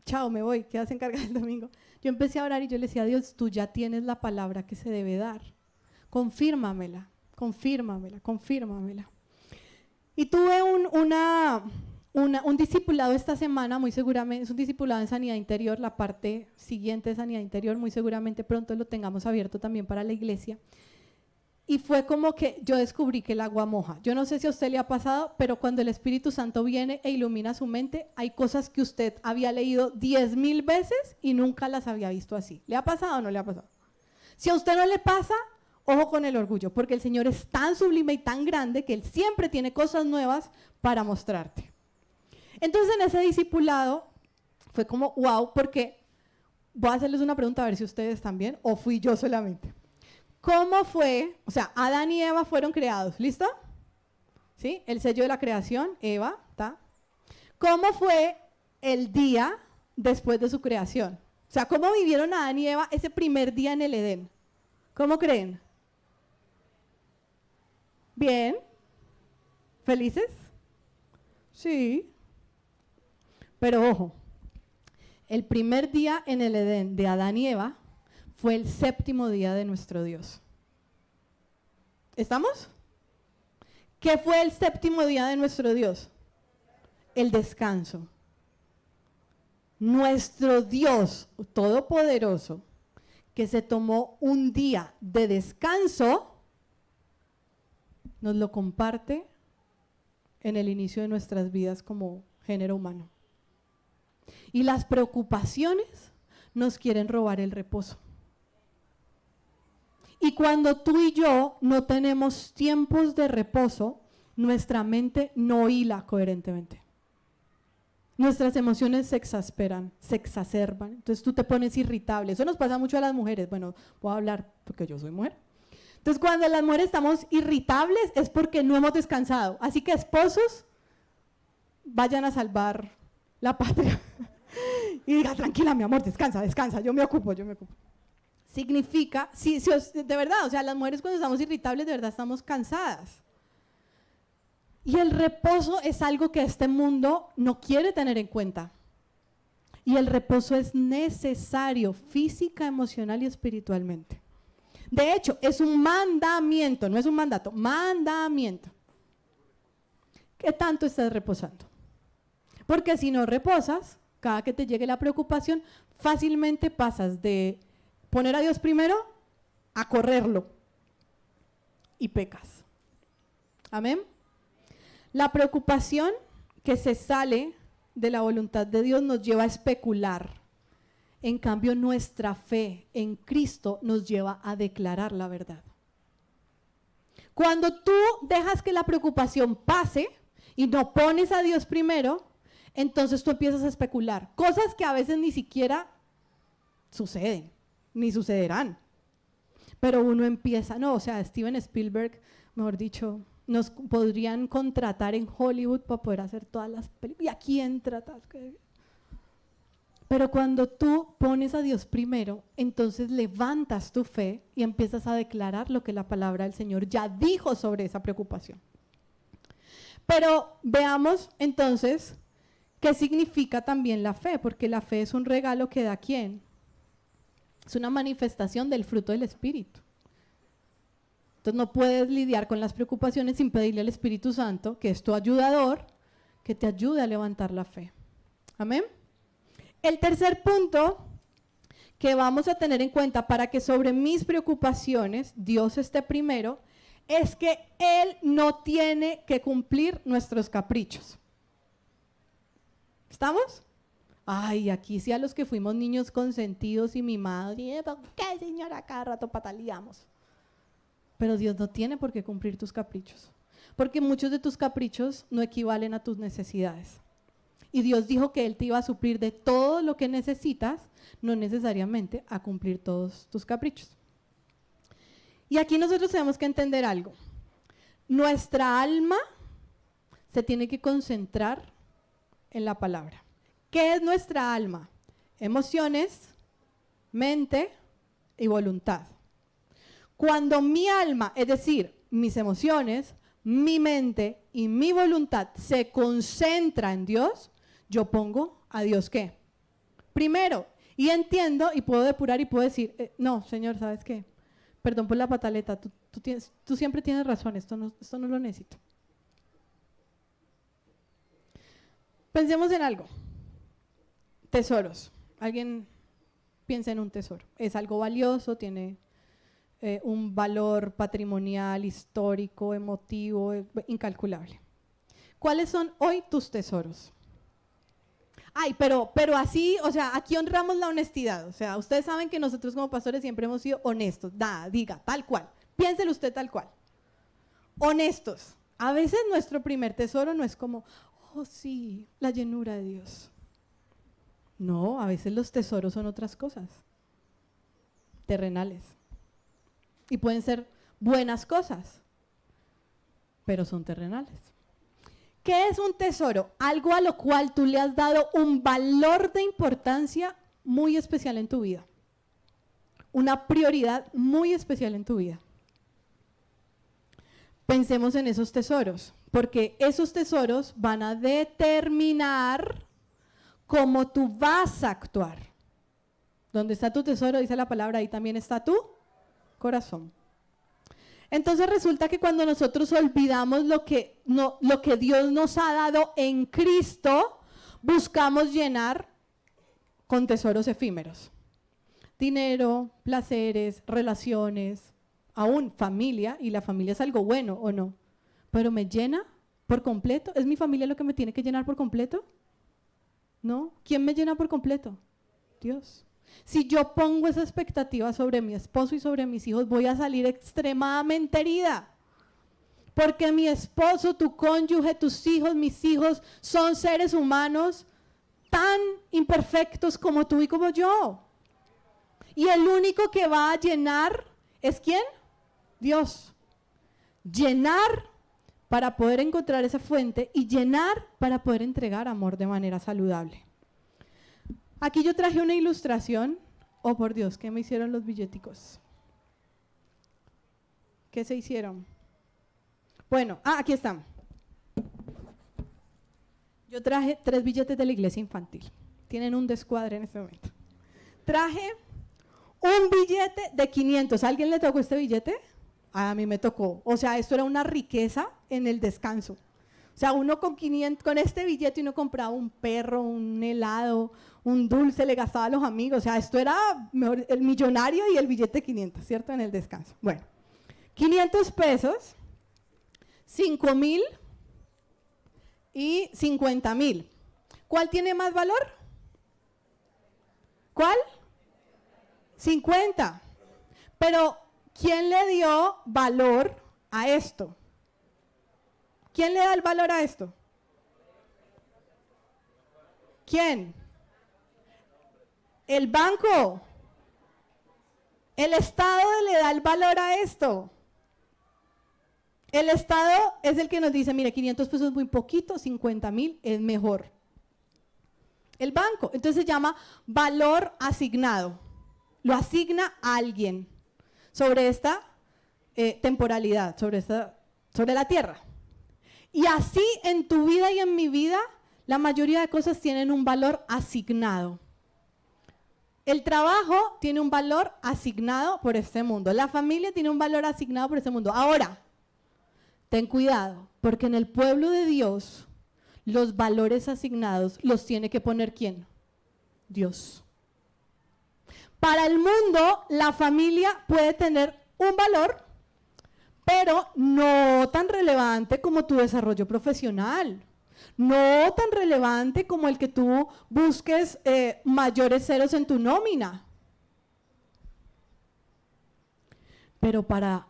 chao, me voy, quedas encargada el domingo. Yo empecé a orar y yo le decía a Dios, tú ya tienes la palabra que se debe dar. Confírmamela, confírmamela, confírmamela. Y tuve un discipulado esta semana, muy seguramente, es un discipulado en sanidad interior, la parte siguiente de sanidad interior, muy seguramente pronto lo tengamos abierto también para la iglesia. Y fue como que yo descubrí que el agua moja. Yo no sé si a usted le ha pasado, pero cuando el Espíritu Santo viene e ilumina su mente, hay cosas que usted había leído 10,000 veces y nunca las había visto así. ¿Le ha pasado o no le ha pasado? Si a usted no le pasa, ojo con el orgullo, porque el Señor es tan sublime y tan grande que Él siempre tiene cosas nuevas para mostrarte. Entonces en ese discipulado fue como wow, porque voy a hacerles una pregunta a ver si ustedes también, o fui yo solamente. ¿Cómo fue? O sea, Adán y Eva fueron creados, ¿listo? ¿Sí? El sello de la creación, Eva, ¿está? ¿Cómo fue el día después de su creación? O sea, ¿cómo vivieron Adán y Eva ese primer día en el Edén? ¿Cómo creen? ¿Bien? ¿Felices? Sí. Pero ojo, el primer día en el Edén de Adán y Eva fue el 7º día de nuestro Dios. ¿Estamos? ¿Qué fue el 7º día de nuestro Dios? El descanso. Nuestro Dios todopoderoso, que se tomó un día de descanso, nos lo comparte en el inicio de nuestras vidas como género humano. Y las preocupaciones nos quieren robar el reposo. Y cuando tú y yo no tenemos tiempos de reposo, nuestra mente no hila coherentemente. Nuestras emociones se exasperan, se exacerban. Entonces tú te pones irritable. Eso nos pasa mucho a las mujeres. Bueno, voy a hablar porque yo soy mujer. Entonces cuando las mujeres estamos irritables es porque no hemos descansado. Así que esposos, vayan a salvar la patria. Y diga, tranquila mi amor, descansa, descansa, yo me ocupo. Significa, de verdad, o sea, las mujeres cuando estamos irritables, de verdad estamos cansadas. Y el reposo es algo que este mundo no quiere tener en cuenta. Y el reposo es necesario física, emocional y espiritualmente. De hecho, es un mandamiento, no es un mandato, mandamiento. ¿Qué tanto estás reposando? Porque si no reposas, cada que te llegue la preocupación, fácilmente pasas de poner a Dios primero a correrlo y pecas. Amén. La preocupación que se sale de la voluntad de Dios nos lleva a especular. En cambio, nuestra fe en Cristo nos lleva a declarar la verdad. Cuando tú dejas que la preocupación pase y no pones a Dios primero, entonces tú empiezas a especular. Cosas que a veces ni siquiera suceden, ni sucederán. Pero uno empieza, no, o sea, Steven Spielberg, mejor dicho, nos podrían contratar en Hollywood para poder hacer todas las películas. ¿Y a quién tratas? Pero cuando tú pones a Dios primero, entonces levantas tu fe y empiezas a declarar lo que la palabra del Señor ya dijo sobre esa preocupación. Pero veamos entonces qué significa también la fe, porque la fe es un regalo que da ¿quién? Es una manifestación del fruto del Espíritu. Entonces no puedes lidiar con las preocupaciones sin pedirle al Espíritu Santo, que es tu ayudador, que te ayude a levantar la fe. Amén. El tercer punto que vamos a tener en cuenta para que sobre mis preocupaciones Dios esté primero, es que Él no tiene que cumplir nuestros caprichos. ¿Estamos? Ay, aquí sí a los que fuimos niños consentidos y mimados, ¿qué, señora? Cada rato pataleamos. Pero Dios no tiene por qué cumplir tus caprichos, porque muchos de tus caprichos no equivalen a tus necesidades. Y Dios dijo que Él te iba a suplir de todo lo que necesitas, no necesariamente a cumplir todos tus caprichos. Y aquí nosotros tenemos que entender algo. Nuestra alma se tiene que concentrar en la palabra. ¿Qué es nuestra alma? Emociones, mente y voluntad. Cuando mi alma, es decir, mis emociones, mi mente y mi voluntad se concentra en Dios, yo pongo a Dios ¿qué? Primero, y entiendo y puedo depurar y puedo decir, no, Señor, ¿sabes qué? Perdón por la pataleta, tú siempre tienes razón, esto no lo necesito. Pensemos en algo. Tesoros. Alguien piensa en un tesoro. Es algo valioso, tiene un valor patrimonial, histórico, emotivo, incalculable. ¿Cuáles son hoy tus tesoros? Ay, pero así, o sea, aquí honramos la honestidad. O sea, ustedes saben que nosotros como pastores siempre hemos sido honestos. Diga, tal cual. Piénselo usted tal cual. Honestos. A veces nuestro primer tesoro no es como, oh sí, la llenura de Dios. No, a veces los tesoros son otras cosas, terrenales. Y pueden ser buenas cosas, pero son terrenales. ¿Qué es un tesoro? Algo a lo cual tú le has dado un valor de importancia muy especial en tu vida. Una prioridad muy especial en tu vida. Pensemos en esos tesoros, porque esos tesoros van a determinar cómo tú vas a actuar. Donde está tu tesoro, dice la palabra, ahí también está tu corazón. Entonces resulta que cuando nosotros olvidamos lo que Dios nos ha dado en Cristo, buscamos llenar con tesoros efímeros. Dinero, placeres, relaciones, aún familia, y la familia es algo bueno o no, pero ¿me llena por completo? ¿Es mi familia lo que me tiene que llenar por completo? ¿No? ¿Quién me llena por completo? Dios. Si yo pongo esa expectativa sobre mi esposo y sobre mis hijos, voy a salir extremadamente herida. Porque mi esposo, tu cónyuge, tus hijos, mis hijos, son seres humanos tan imperfectos como tú y como yo. Y el único que va a llenar es ¿quién? Dios. Llenar para poder encontrar esa fuente y llenar para poder entregar amor de manera saludable. Aquí yo traje una ilustración. Oh, por Dios, ¿qué me hicieron los billeticos? ¿Qué se hicieron? Bueno, aquí están. Yo traje 3 billetes de la iglesia infantil. Tienen un descuadre en este momento. Traje un billete de 500. ¿A alguien le tocó este billete? A mí me tocó. O sea, esto era una riqueza en el descanso. O sea, uno con este billete uno compraba un perro, un helado, un dulce, le gastaba a los amigos. O sea, esto era mejor, el millonario y el billete de 500, ¿cierto? En el descanso. Bueno, 500 pesos, 5,000 y 50,000. ¿Cuál tiene más valor? ¿Cuál? 50. Pero, ¿quién le dio valor a esto? ¿Quién le da el valor a esto? ¿Quién? El banco. El Estado le da el valor a esto. El Estado es el que nos dice, mire, 500 pesos es muy poquito, 50,000 es mejor. El banco, entonces se llama valor asignado. Lo asigna a alguien sobre esta temporalidad, sobre la tierra. Y así en tu vida y en mi vida, la mayoría de cosas tienen un valor asignado. El trabajo tiene un valor asignado por este mundo. La familia tiene un valor asignado por este mundo. Ahora, ten cuidado, porque en el pueblo de Dios, los valores asignados los tiene que poner ¿quién? Dios. Para el mundo, la familia puede tener un valor, pero no tan relevante como tu desarrollo profesional, no tan relevante como el que tú busques mayores ceros en tu nómina. Pero para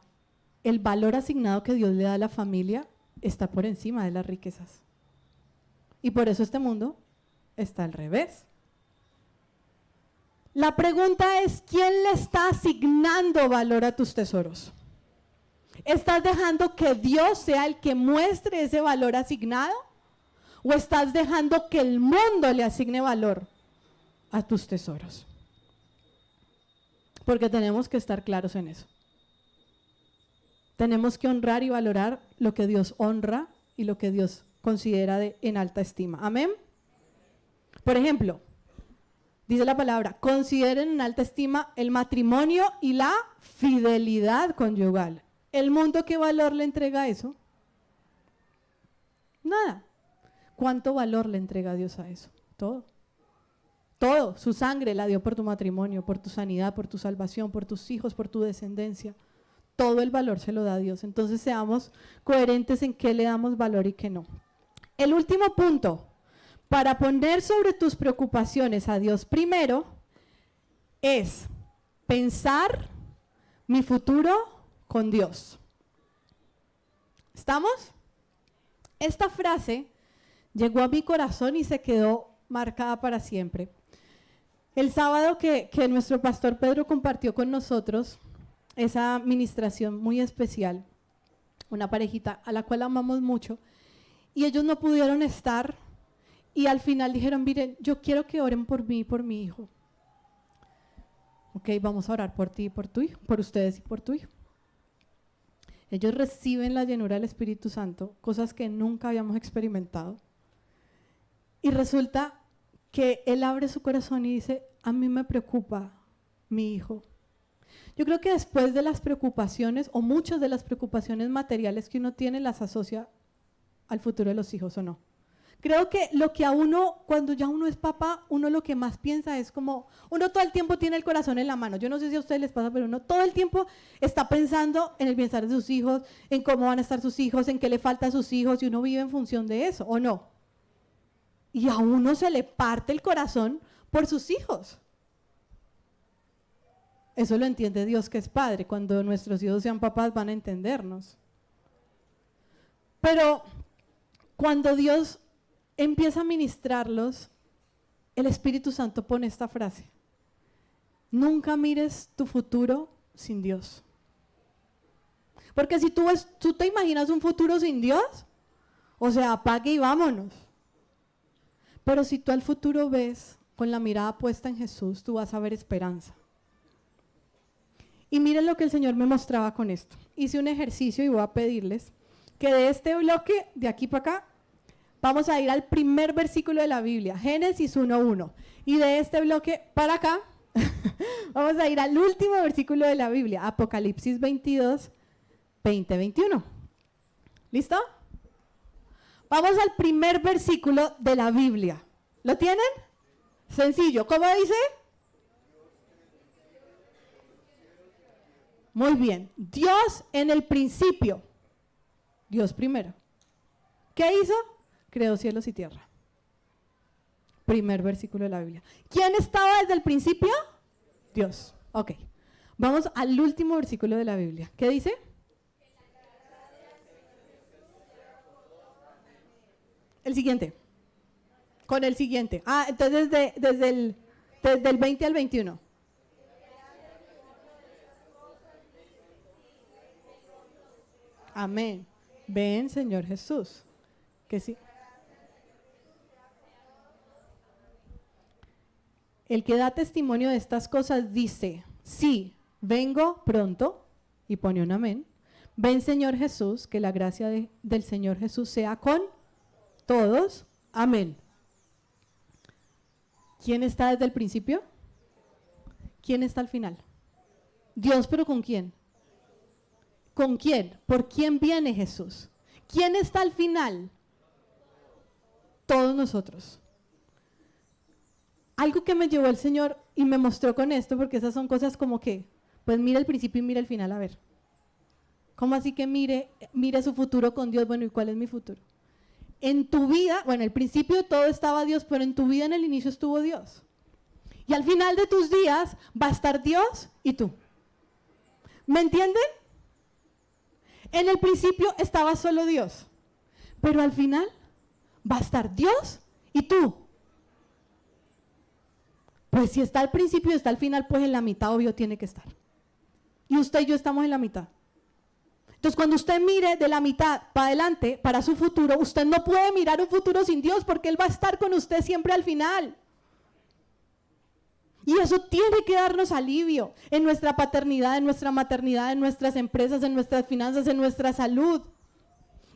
el valor asignado que Dios le da a la familia está por encima de las riquezas. Y por eso este mundo está al revés. La pregunta es, ¿quién le está asignando valor a tus tesoros? ¿Estás dejando que Dios sea el que muestre ese valor asignado? ¿O estás dejando que el mundo le asigne valor a tus tesoros? Porque tenemos que estar claros en eso. Tenemos que honrar y valorar lo que Dios honra y lo que Dios considera en alta estima. Amén. Por ejemplo, dice la palabra, consideren en alta estima el matrimonio y la fidelidad conyugal. ¿El mundo qué valor le entrega a eso? Nada. ¿Cuánto valor le entrega Dios a eso? Todo. Todo. Su sangre la dio por tu matrimonio, por tu sanidad, por tu salvación, por tus hijos, por tu descendencia. Todo el valor se lo da Dios. Entonces seamos coherentes en qué le damos valor y qué no. El último punto, para poner sobre tus preocupaciones a Dios primero, es pensar mi futuro con Dios. ¿Estamos? Esta frase llegó a mi corazón y se quedó marcada para siempre. El sábado que nuestro pastor Pedro compartió con nosotros esa administración muy especial, una parejita a la cual amamos mucho, y ellos no pudieron estar, y al final dijeron, miren, yo quiero que oren por mí y por mi hijo. Ok, vamos a orar por ti y por tu hijo, por ustedes y por tu hijo. Ellos reciben la llenura del Espíritu Santo, cosas que nunca habíamos experimentado. Y resulta que él abre su corazón y dice, a mí me preocupa mi hijo. Yo creo que después de las preocupaciones, o muchas de las preocupaciones materiales que uno tiene, las asocia al futuro de los hijos, ¿o no? Creo que lo que a uno, cuando ya uno es papá, uno lo que más piensa es como, uno todo el tiempo tiene el corazón en la mano. Yo no sé si a ustedes les pasa, pero uno todo el tiempo está pensando en el bienestar de sus hijos, en cómo van a estar sus hijos, en qué le falta a sus hijos, y uno vive en función de eso, ¿o no? Y a uno se le parte el corazón por sus hijos. Eso lo entiende Dios, que es Padre. Cuando nuestros hijos sean papás van a entendernos. Pero cuando Dios empieza a ministrarlos, el Espíritu Santo pone esta frase: nunca mires tu futuro sin Dios. Porque si tú te imaginas un futuro sin Dios, o sea, apague y vámonos. Pero si tú al futuro ves con la mirada puesta en Jesús, tú vas a ver esperanza. Y miren lo que el Señor me mostraba con esto. Hice un ejercicio y voy a pedirles que de este bloque, de aquí para acá, vamos a ir al primer versículo de la Biblia, Génesis 1:1. Y de este bloque para acá, vamos a ir al último versículo de la Biblia, Apocalipsis 22, 20, 21. ¿Listo? Vamos al primer versículo de la Biblia. ¿Lo tienen? Sencillo. ¿Cómo dice? Muy bien. Dios en el principio. Dios primero. ¿Qué hizo? Creó cielos y tierra. Primer versículo de la Biblia. ¿Quién estaba desde el principio? Dios. Ok. Vamos al último versículo de la Biblia. ¿Qué dice? El siguiente. Con el siguiente. Entonces desde el 20 al 21. Amén. Ven, Señor Jesús. Que sí. El que da testimonio de estas cosas dice, sí, vengo pronto, y pone un amén. Ven, Señor Jesús, que la gracia del Señor Jesús sea con todos. Amén. ¿Quién está desde el principio? ¿Quién está al final? Dios, pero ¿con quién? ¿Con quién? ¿Por quién viene Jesús? ¿Quién está al final? Todos nosotros. Algo que me llevó el Señor y me mostró con esto, porque esas son cosas como que, pues mira el principio y mira el final, a ver. ¿Cómo así que mire su futuro con Dios? Bueno, ¿y cuál es mi futuro? En tu vida, bueno, al principio de todo estaba Dios, pero en tu vida en el inicio estuvo Dios. Y al final de tus días va a estar Dios y tú. ¿Me entienden? En el principio estaba solo Dios, pero al final va a estar Dios y tú. Pues si está al principio y está al final, pues en la mitad obvio tiene que estar. Y usted y yo estamos en la mitad. Entonces cuando usted mire de la mitad para adelante, para su futuro, usted no puede mirar un futuro sin Dios porque Él va a estar con usted siempre al final. Y eso tiene que darnos alivio en nuestra paternidad, en nuestra maternidad, en nuestras empresas, en nuestras finanzas, en nuestra salud.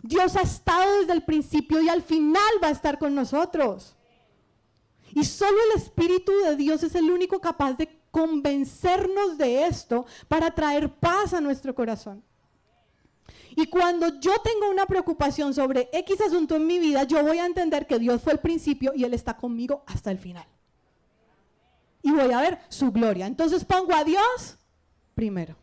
Dios ha estado desde el principio y al final va a estar con nosotros. Y solo el Espíritu de Dios es el único capaz de convencernos de esto para traer paz a nuestro corazón. Y cuando yo tengo una preocupación sobre X asunto en mi vida, yo voy a entender que Dios fue el principio y Él está conmigo hasta el final. Y voy a ver su gloria. Entonces pongo a Dios primero.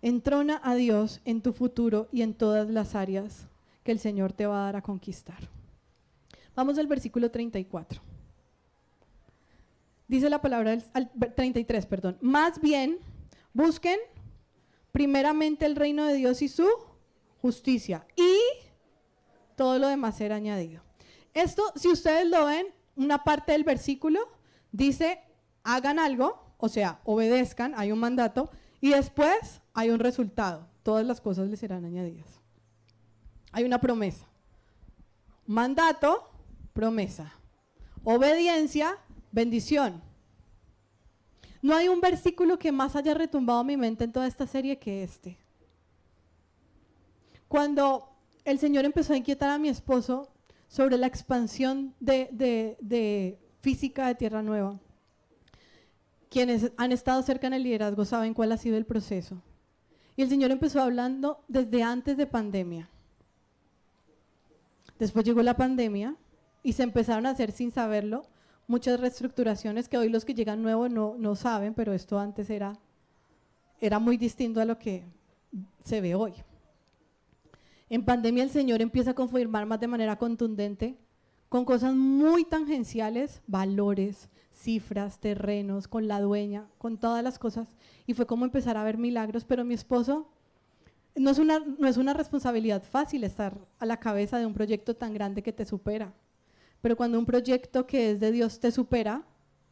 Entrona a Dios en tu futuro y en todas las áreas que el Señor te va a dar a conquistar. Vamos al versículo 34. Dice la palabra, 33, perdón. Más bien, busquen primeramente el reino de Dios y su justicia, y todo lo demás será añadido. Esto, si ustedes lo ven, una parte del versículo dice, hagan algo, o sea, obedezcan, hay un mandato, y después hay un resultado. Todas las cosas les serán añadidas. Hay una promesa. Mandato, promesa. Obediencia, bendición. No hay un versículo que más haya retumbado en mi mente en toda esta serie que este. Cuando el Señor empezó a inquietar a mi esposo sobre la expansión de física de Tierra Nueva, quienes han estado cerca en el liderazgo saben cuál ha sido el proceso. Y el Señor empezó hablando desde antes de pandemia. Después llegó la pandemia y se empezaron a hacer sin saberlo muchas reestructuraciones que hoy los que llegan nuevos no saben, pero esto antes era muy distinto a lo que se ve hoy. En pandemia el Señor empieza a confirmar más de manera contundente con cosas muy tangenciales, valores, cifras, terrenos, con la dueña, con todas las cosas, y fue como empezar a ver milagros. Pero mi esposo, no es una responsabilidad fácil estar a la cabeza de un proyecto tan grande que te supera, pero cuando un proyecto que es de Dios te supera,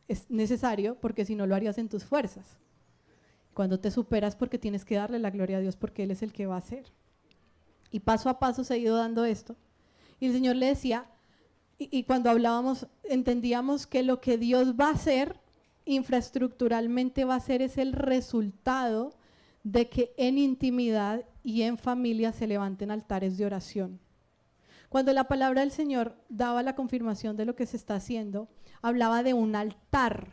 es necesario, porque si no lo harías en tus fuerzas. Cuando te superas, porque tienes que darle la gloria a Dios, porque Él es el que va a hacer. Y paso a paso se ha ido dando esto. Y el Señor le decía, y cuando hablábamos, entendíamos que lo que Dios va a hacer infraestructuralmente va a ser es el resultado de que en intimidad y en familia se levanten altares de oración. Cuando la palabra del Señor daba la confirmación de lo que se está haciendo, hablaba de un altar.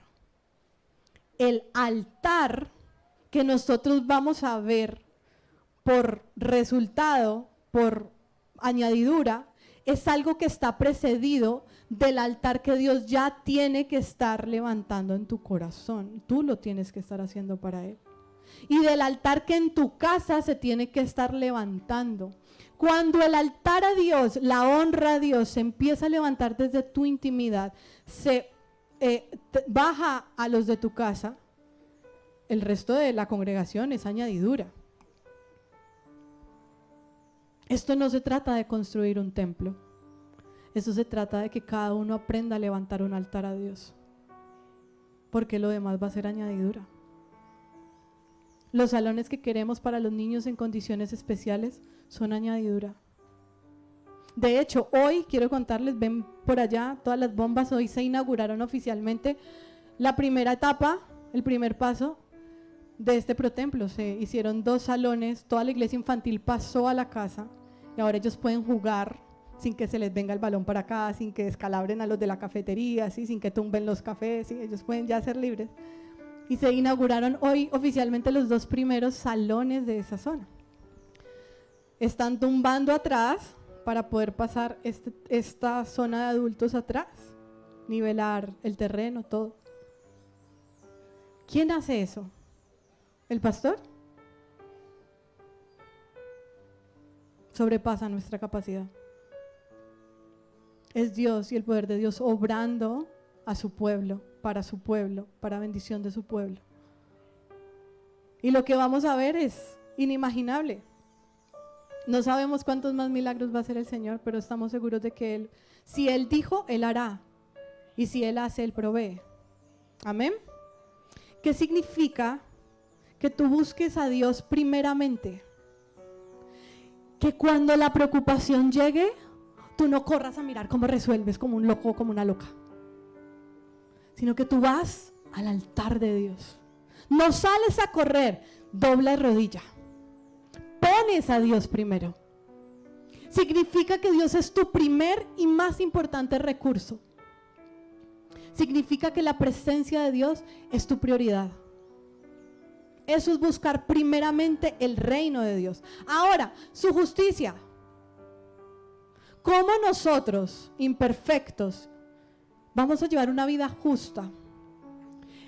El altar que nosotros vamos a ver por resultado, por añadidura, es algo que está precedido del altar que Dios ya tiene que estar levantando en tu corazón. Tú lo tienes que estar haciendo para Él. Y del altar que en tu casa se tiene que estar levantando. Cuando el altar a Dios, la honra a Dios, se empieza a levantar desde tu intimidad, se baja a los de tu casa, el resto de la congregación es añadidura. Esto no se trata de construir un templo. Esto se trata de que cada uno aprenda a levantar un altar a Dios. Porque lo demás va a ser añadidura. Los salones que queremos para los niños en condiciones especiales son añadidura. De hecho, hoy quiero contarles, ven por allá todas las bombas, hoy se inauguraron oficialmente la primera etapa, el primer paso de este protemplo. Se hicieron 2 salones, toda la iglesia infantil pasó a la casa y ahora ellos pueden jugar sin que se les venga el balón para acá, sin que descalabren a los de la cafetería, ¿sí? Sin que tumben los cafés, ¿sí? Ellos pueden ya ser libres. Y se inauguraron hoy oficialmente los 2 primeros salones de esa zona. Están tumbando atrás para poder pasar esta zona de adultos atrás, nivelar el terreno, todo. ¿Quién hace eso? ¿El pastor? Sobrepasa nuestra capacidad. Es Dios y el poder de Dios obrando a su pueblo, para bendición de su pueblo. Y lo que vamos a ver es inimaginable. No sabemos cuántos más milagros va a hacer el Señor, pero estamos seguros de que Él, si Él dijo, Él hará. Y si Él hace, Él provee. Amén. ¿Qué significa que tú busques a Dios primeramente? Que cuando la preocupación llegue, tú no corras a mirar cómo resuelves como un loco o como una loca, sino que tú vas al altar de Dios. No sales a correr, dobla rodilla. Pones a Dios primero. Significa que Dios es tu primer y más importante recurso. Significa que la presencia de Dios es tu prioridad. Eso es buscar primeramente el reino de Dios. Ahora, su justicia. ¿Cómo nosotros, imperfectos, vamos a llevar una vida justa?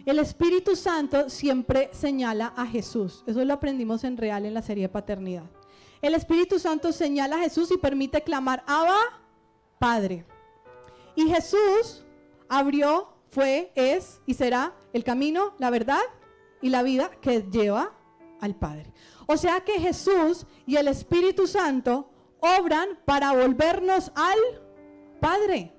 El Espíritu Santo siempre señala a Jesús. Eso lo aprendimos en Real en la serie de paternidad. El Espíritu Santo señala a Jesús y permite clamar, Abba, Padre. Y Jesús abrió, fue, es y será el camino, la verdad y la vida que lleva al Padre. O sea que Jesús y el Espíritu Santo obran para volvernos al Padre.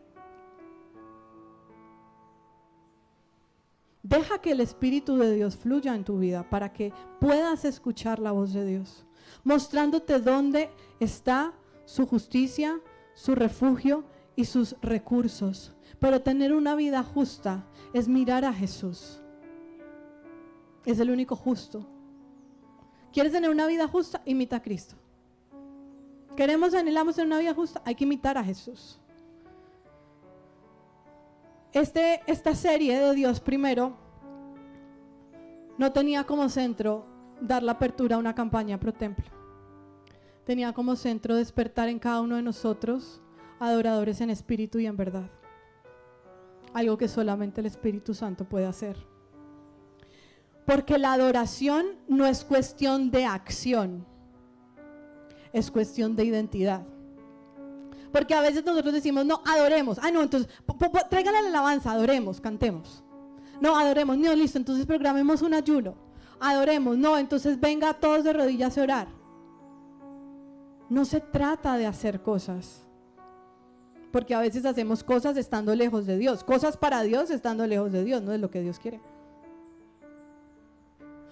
Deja que el Espíritu de Dios fluya en tu vida para que puedas escuchar la voz de Dios, mostrándote dónde está su justicia, su refugio y sus recursos. Pero tener una vida justa es mirar a Jesús. Es el único justo. ¿Quieres tener una vida justa? Imita a Cristo. Anhelamos tener una vida justa, hay que imitar a Jesús. Esta serie de Dios primero no tenía como centro dar la apertura a una campaña pro templo. Tenía como centro despertar en cada uno de nosotros adoradores en espíritu y en verdad. Algo que solamente el Espíritu Santo puede hacer. Porque la adoración no es cuestión de acción, es cuestión de identidad. Porque a veces nosotros decimos, no, adoremos. Ah, no, entonces, traigan la alabanza, adoremos, cantemos. No, adoremos, no, listo, entonces programemos un ayuno. Adoremos, no, entonces venga todos de rodillas a orar. No se trata de hacer cosas. Porque a veces hacemos cosas estando lejos de Dios. Cosas para Dios estando lejos de Dios, no es lo que Dios quiere.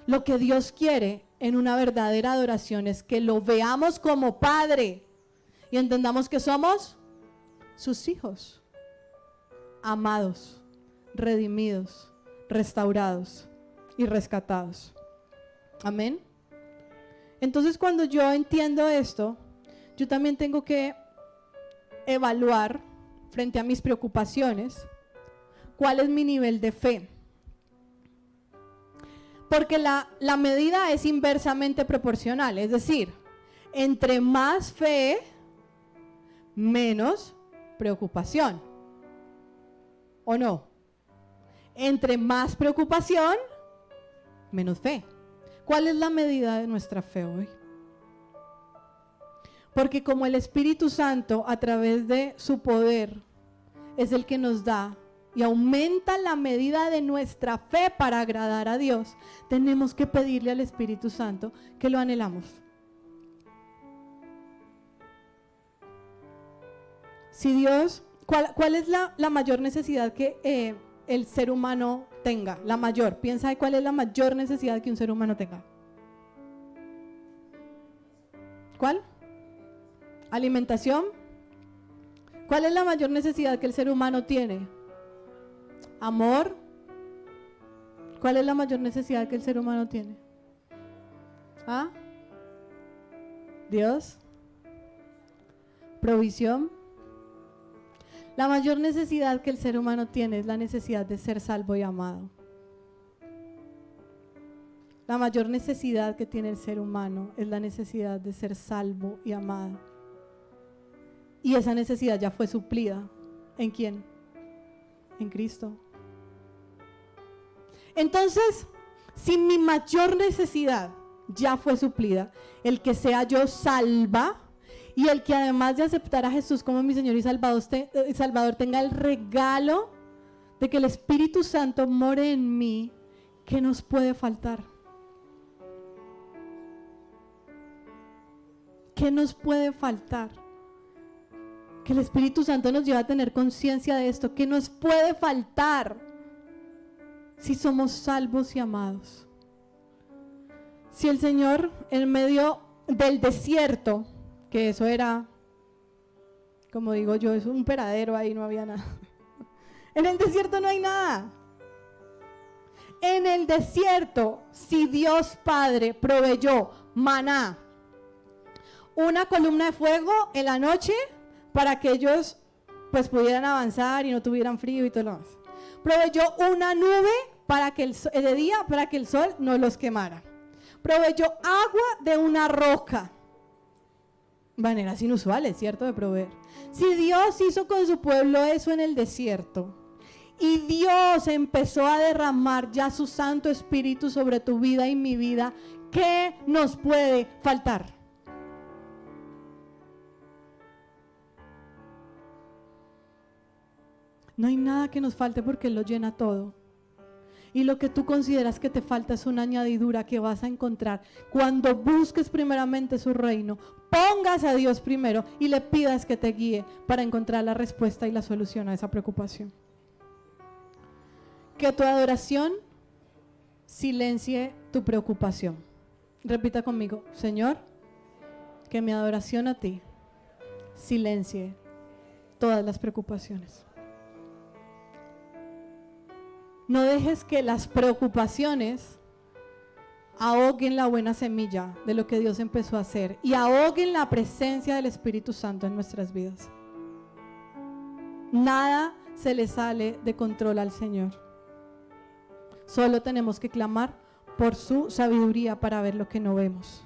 Lo que Dios quiere en una verdadera adoración es que lo veamos como Padre y entendamos que somos sus hijos, amados, redimidos, restaurados y rescatados. Amén. Entonces, cuando yo entiendo esto, yo también tengo que evaluar frente a mis preocupaciones cuál es mi nivel de fe. Porque la medida es inversamente proporcional, es decir, entre más fe, menos preocupación. ¿O no? Entre más preocupación, menos fe. ¿Cuál es la medida de nuestra fe hoy? Porque como el Espíritu Santo, a través de su poder, es el que nos da y aumenta la medida de nuestra fe para agradar a Dios, tenemos que pedirle al Espíritu Santo que lo anhelamos. Si Dios, ¿cuál es la mayor necesidad que el ser humano tenga? La mayor, piensa de cuál es la mayor necesidad que un ser humano tenga. ¿Cuál? Alimentación. ¿Cuál es la mayor necesidad que el ser humano tiene? Amor. ¿Cuál es la mayor necesidad que el ser humano tiene? ¿Ah? Dios. Provisión. La mayor necesidad que el ser humano tiene es la necesidad de ser salvo y amado. La mayor necesidad que tiene el ser humano es la necesidad de ser salvo y amado. Y esa necesidad ya fue suplida. ¿En quién? En Cristo. Entonces, Si mi mayor necesidad ya fue suplida, el que sea yo salva y el que además de aceptar a Jesús como mi Señor y Salvador tenga el regalo de que el Espíritu Santo more en mí, ¿qué nos puede faltar? ¿Qué nos puede faltar? Que el Espíritu Santo nos lleva a tener conciencia de esto. ¿Qué nos puede faltar si somos salvos y amados? Si el Señor en medio del desierto, que eso era, como digo yo, es un peradero, ahí no había nada. En el desierto no hay nada. En el desierto, si Dios Padre proveyó maná, una columna de fuego en la noche para que ellos pues pudieran avanzar y no tuvieran frío y todo lo demás. Proveyó una nube para que de día para que el sol no los quemara. Proveyó agua de una roca. Maneras inusuales, ¿cierto? De proveer. Si Dios hizo con su pueblo eso en el desierto y Dios empezó a derramar ya su Santo Espíritu sobre tu vida y mi vida, ¿qué nos puede faltar? No hay nada que nos falte porque Él lo llena todo. Y lo que tú consideras que te falta es una añadidura que vas a encontrar cuando busques primeramente su reino, pongas a Dios primero y le pidas que te guíe para encontrar la respuesta y la solución a esa preocupación. Que tu adoración silencie tu preocupación. Repita conmigo: Señor, que mi adoración a ti silencie todas las preocupaciones. No dejes que las preocupaciones ahoguen la buena semilla de lo que Dios empezó a hacer y ahoguen la presencia del Espíritu Santo en nuestras vidas. Nada se le sale de control al Señor. Solo tenemos que clamar por su sabiduría para ver lo que no vemos.